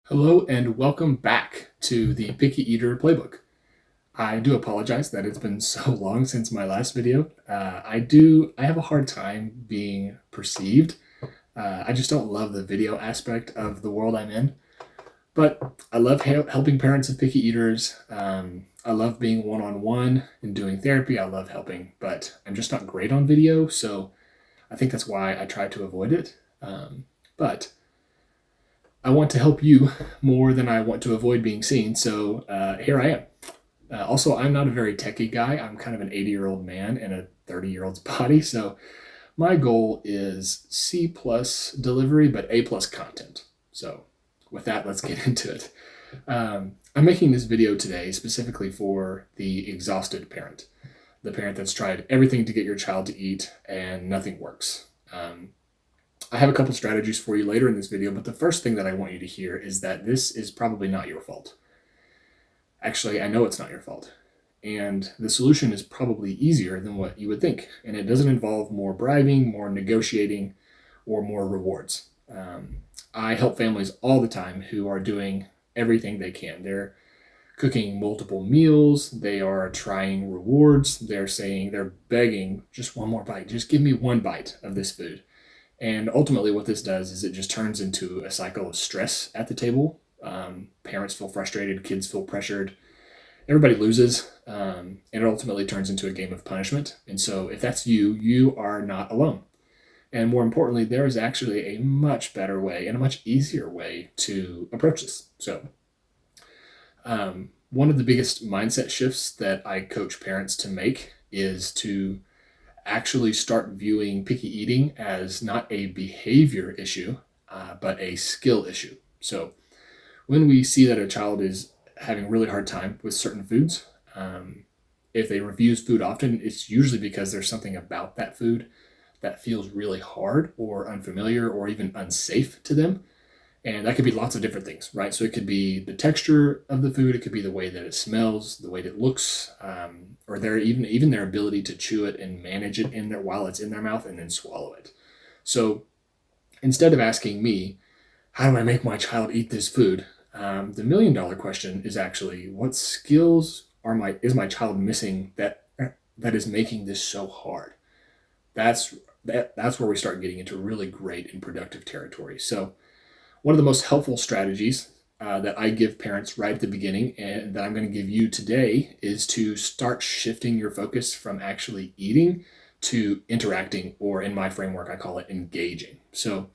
Hello and welcome back to the Picky Eater Playbook. I do apologize that it's been so long since my last video. I have a hard time being perceived. I just don't love the video aspect of the world I'm in. But I love helping parents of picky eaters. I love being one-on-one and doing therapy. I love helping, but I'm just not great on video. So I think that's why I try to avoid it. But I want to help you more than I want to avoid being seen. So here I am. Also, I'm not a very techie guy. I'm kind of an 80-year-old man in a 30-year-old's body. So my goal is C plus delivery, but A plus content. So with that, let's get into it. I'm making this video today specifically for the exhausted parent, the parent that's tried everything to get your child to eat and nothing works. I have a couple strategies for you later in this video, but the first thing that I want you to hear is that this is probably not your fault. Actually, I know it's not your fault. And the solution is probably easier than what you would think. And it doesn't involve more bribing, more negotiating, or more rewards. I help families all the time who are doing everything they can. They're cooking multiple meals. They are trying rewards. They're begging, just one more bite. Just give me one bite of this food. And ultimately what this does is it just turns into a cycle of stress at the table. Parents feel frustrated, kids feel pressured, everybody loses, and it ultimately turns into a game of punishment. And so if that's you, you are not alone. And more importantly, there is actually a much better way and a much easier way to approach this. So one of the biggest mindset shifts that I coach parents to make is to actually start viewing picky eating as not a behavior issue, but a skill issue. So when we see that a child is having a really hard time with certain foods, if they refuse food often, it's usually because there's something about that food that feels really hard or unfamiliar or even unsafe to them. And that could be lots of different things, right? So it could be the texture of the food, it could be the way that it smells, the way that it looks, or even their ability to chew it and manage it in there while it's in their mouth and then swallow it. So instead of asking me, how do I make my child eat this food? The $1,000,000 question is actually, what skills is my child missing that is making this so hard? That's where we start getting into really great and productive territory. So one of the most helpful strategies that I give parents right at the beginning and that I'm going to give you today is to start shifting your focus from actually eating to interacting, or in my framework, I call it engaging. So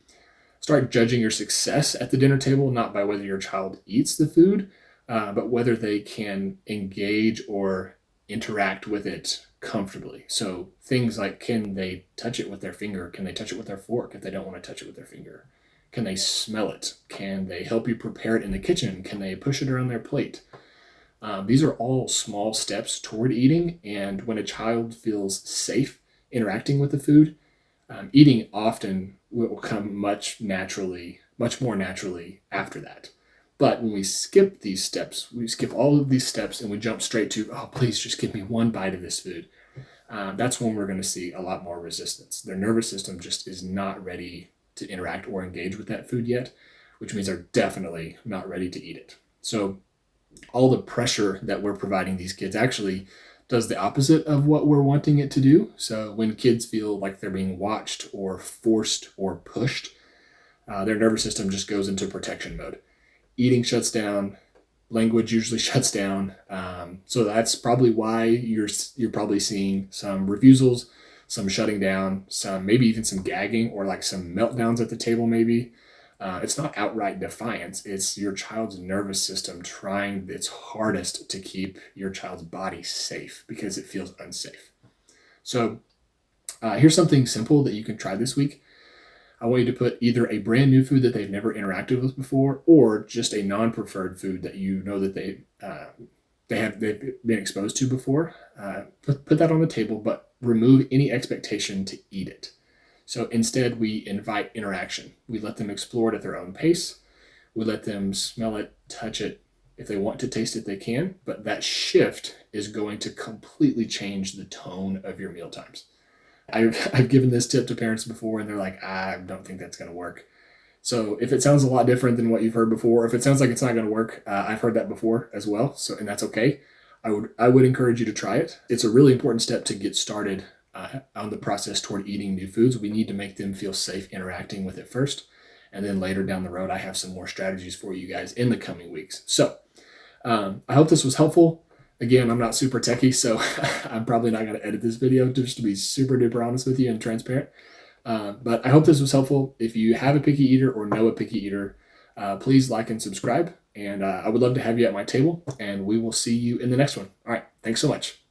start judging your success at the dinner table, not by whether your child eats the food, but whether they can engage or interact with it comfortably. So things like, can they touch it with their finger? Can they touch it with their fork if they don't want to touch it with their finger? Can they smell it? Can they help you prepare it in the kitchen? Can they push it around their plate? These are all small steps toward eating. And when a child feels safe interacting with the food, eating often will come much more naturally after that. But when we skip these steps, we skip all of these steps and we jump straight to, oh, please just give me one bite of this food. That's when we're going to see a lot more resistance. Their nervous system just is not ready to interact or engage with that food yet, which means they're definitely not ready to eat it. So all the pressure that we're providing these kids actually does the opposite of what we're wanting it to do. So when kids feel like they're being watched or forced or pushed, their nervous system just goes into protection mode. Eating shuts down, language usually shuts down. So that's probably why you're probably seeing some refusals, some shutting down, maybe even some gagging or like some meltdowns at the table maybe. It's not outright defiance. It's your child's nervous system trying its hardest to keep your child's body safe because it feels unsafe. So here's something simple that you can try this week. I want you to put either a brand new food that they've never interacted with before, or just a non-preferred food that you know that they've been exposed to before. Put that on the table, but remove any expectation to eat it. So instead, we invite interaction. We let them explore it at their own pace. We let them smell it, touch it. If they want to taste it, they can. But that shift is going to completely change the tone of your mealtimes. I've given this tip to parents before, and they're like, I don't think that's going to work. So if it sounds a lot different than what you've heard before, if it sounds like it's not going to work, I've heard that before as well. So, and that's okay. I would encourage you to try it. It's a really important step to get started on the process toward eating new foods. We need to make them feel safe interacting with it first. And then later down the road, I have some more strategies for you guys in the coming weeks. So I hope this was helpful. Again, I'm not super techie, so I'm probably not going to edit this video, just to be super duper honest with you and transparent. But I hope this was helpful. If you have a picky eater or know a picky eater, please like and subscribe. And I would love to have you at my table, and we will see you in the next one. All right. Thanks so much.